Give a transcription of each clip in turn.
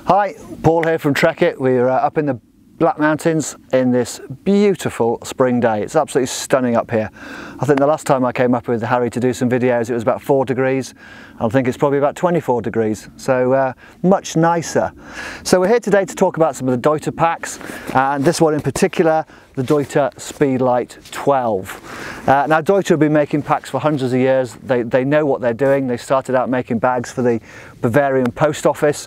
Hi, Paul here from Trekitt. We're up in the Black Mountains in this beautiful spring day. It's absolutely stunning up here. I think the last time I came up with Harry to do some videos it was about 4 degrees. I think it's probably about 24 degrees, so much nicer. So we're here today to talk about some of the Deuter packs, and this one in particular, the Deuter Speed Lite 12. Now Deuter have been making packs for hundreds of years. They know what they're doing. They started out making bags for the Bavarian post office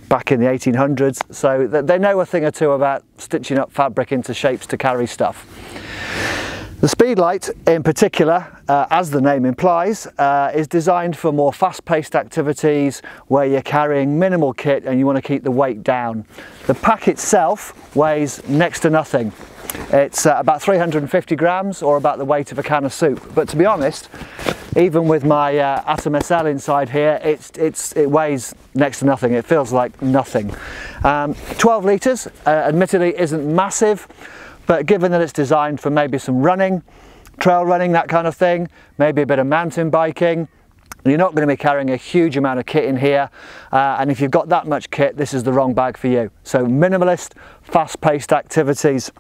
back in the 1800s, so they know a thing or two about stitching up fabric into shapes to carry stuff. The Speed Lite in particular, as the name implies, is designed for more fast-paced activities where you're carrying minimal kit and you want to keep the weight down. The pack itself weighs next to nothing. It's about 350 grams, or about the weight of a can of soup. But to be honest, even with my Atom SL inside here, it weighs next to nothing. It feels like nothing. 12 litres, admittedly isn't massive, but given that it's designed for maybe some running, trail running, that kind of thing, maybe a bit of mountain biking, you're not going to be carrying a huge amount of kit in here, and if you've got that much kit, this is the wrong bag for you. So minimalist, fast-paced activities.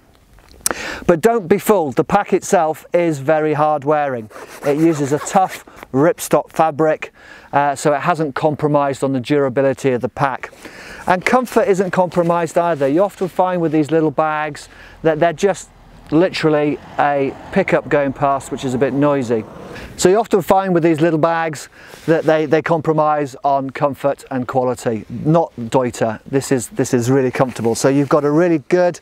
But don't be fooled, the pack itself is very hard wearing. It uses a tough ripstop fabric, so it hasn't compromised on the durability of the pack. And comfort isn't compromised either. You often find with these little bags that they're just literally a pickup going past which is a bit noisy. So you often find with these little bags that they compromise on comfort and quality. Not Deuter. This is really comfortable. So you've got a really good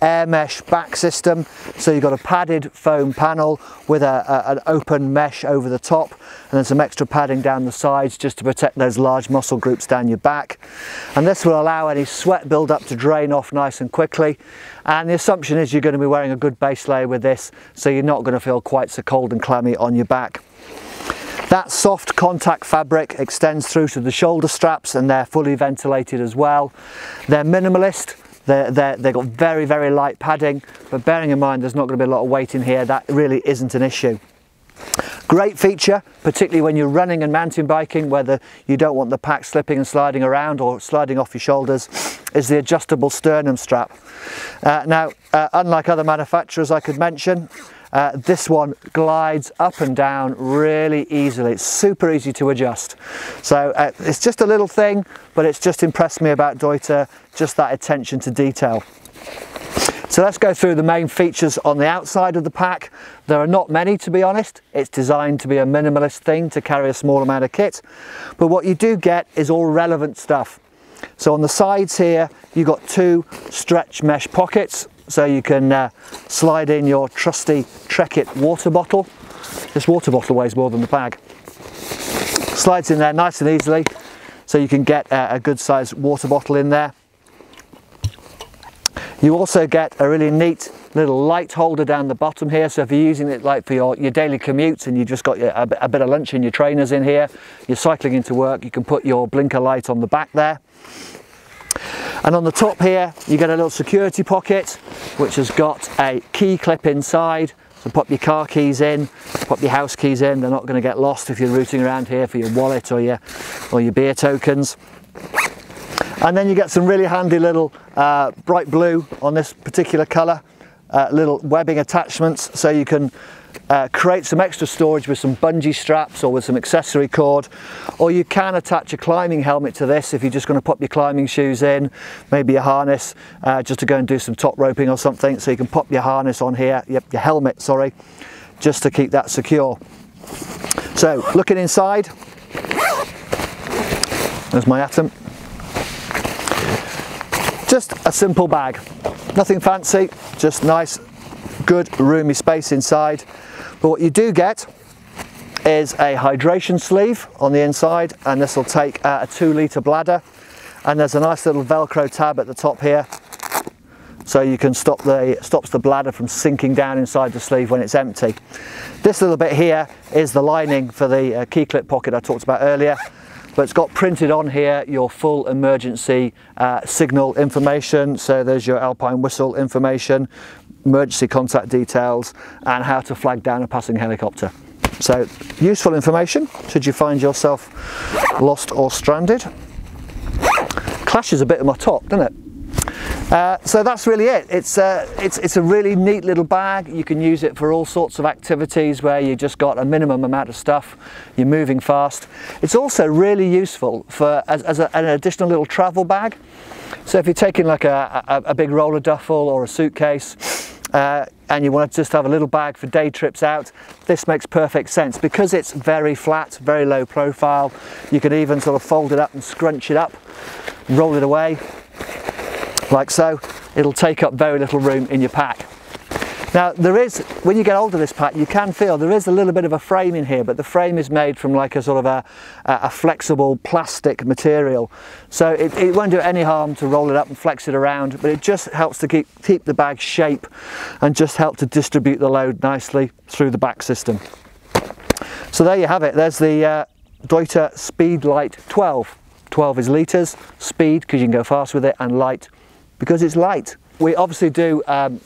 air mesh back system, so you've got a padded foam panel with an open mesh over the top, and then some extra padding down the sides just to protect those large muscle groups down your back. And this will allow any sweat build up to drain off nice and quickly, and the assumption is you're going to be wearing a good base layer with this, so you're not going to feel quite so cold and clammy on your back. That soft contact fabric extends through to the shoulder straps, and they're fully ventilated as well. They're minimalist. They've got very, very light padding, but bearing in mind there's not going to be a lot of weight in here, that really isn't an issue. Great feature, particularly when you're running and mountain biking, whether you don't want the pack slipping and sliding around or sliding off your shoulders, is the adjustable sternum strap. Now, unlike other manufacturers I could mention, this one glides up and down really easily. It's super easy to adjust. So it's just a little thing, but it's just impressed me about Deuter, just that attention to detail. So let's go through the main features on the outside of the pack. There are not many, to be honest. It's designed to be a minimalist thing to carry a small amount of kit, but what you do get is all relevant stuff. So on the sides here you've got 2 stretch mesh pockets, so you can slide in your trusty Trekitt water bottle. This water bottle weighs more than the bag. Slides in there nice and easily, so you can get a good sized water bottle in there. You also get a really neat little light holder down the bottom here, so if you're using it like for your daily commutes and you've just got a bit of lunch in your trainers in here, you're cycling into work, you can put your blinker light on the back there. And on the top here you get a little security pocket which has got a key clip inside, so pop your car keys in, pop your house keys in, they're not going to get lost if you're routing around here for your wallet or your beer tokens. And then you get some really handy little bright blue on this particular colour, little webbing attachments, so you can create some extra storage with some bungee straps or with some accessory cord, or you can attach a climbing helmet to this if you're just going to pop your climbing shoes in, maybe a harness just to go and do some top roping or something, so you can pop your harness on here, your helmet, sorry, just to keep that secure. So looking inside, there's my Atom. Just a simple bag, nothing fancy, just nice, good, roomy space inside. But what you do get is a hydration sleeve on the inside, and this will take a 2-litre bladder, and there's a nice little Velcro tab at the top here, so you can stops the bladder from sinking down inside the sleeve when it's empty. This little bit here is the lining for the key clip pocket I talked about earlier. But it's got printed on here your full emergency signal information, so there's your alpine whistle information, emergency contact details, and how to flag down a passing helicopter. So useful information should you find yourself lost or stranded. clashes a bit with my top, doesn't it? So that's really it. It's a really neat little bag. You can use it for all sorts of activities where you just got a minimum amount of stuff, you're moving fast. It's also really useful for as an additional little travel bag. So if you're taking like a big roller duffel or a suitcase and you want to just have a little bag for day trips out, this makes perfect sense. Because it's very flat, very low profile, you can even sort of fold it up and scrunch it up, roll it away like so. It'll take up very little room in your pack. Now there is, when you get hold of this pack, you can feel there is a little bit of a frame in here, but the frame is made from like a sort of a flexible plastic material. So it won't do any harm to roll it up and flex it around, but it just helps to keep the bag's shape and just help to distribute the load nicely through the back system. So there you have it. There's the Deuter Speed Lite 12. 12 is litres, speed because you can go fast with it, and light because it's light. We obviously do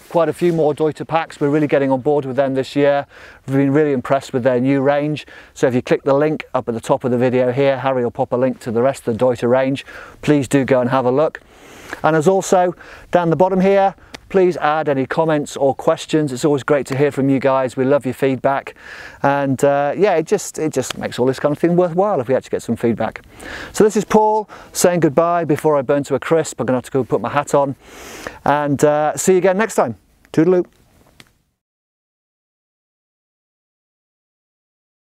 quite a few more Deuter packs. We're really getting on board with them this year. We've been really impressed with their new range. So if you click the link up at the top of the video here, Harry will pop a link to the rest of the Deuter range. Please do go and have a look. And as also down the bottom here, please add any comments or questions. It's always great to hear from you guys. We love your feedback. And yeah, it just makes all this kind of thing worthwhile if we actually get some feedback. So this is Paul saying goodbye before I burn to a crisp. I'm gonna have to go put my hat on. And see you again next time. Toodaloo.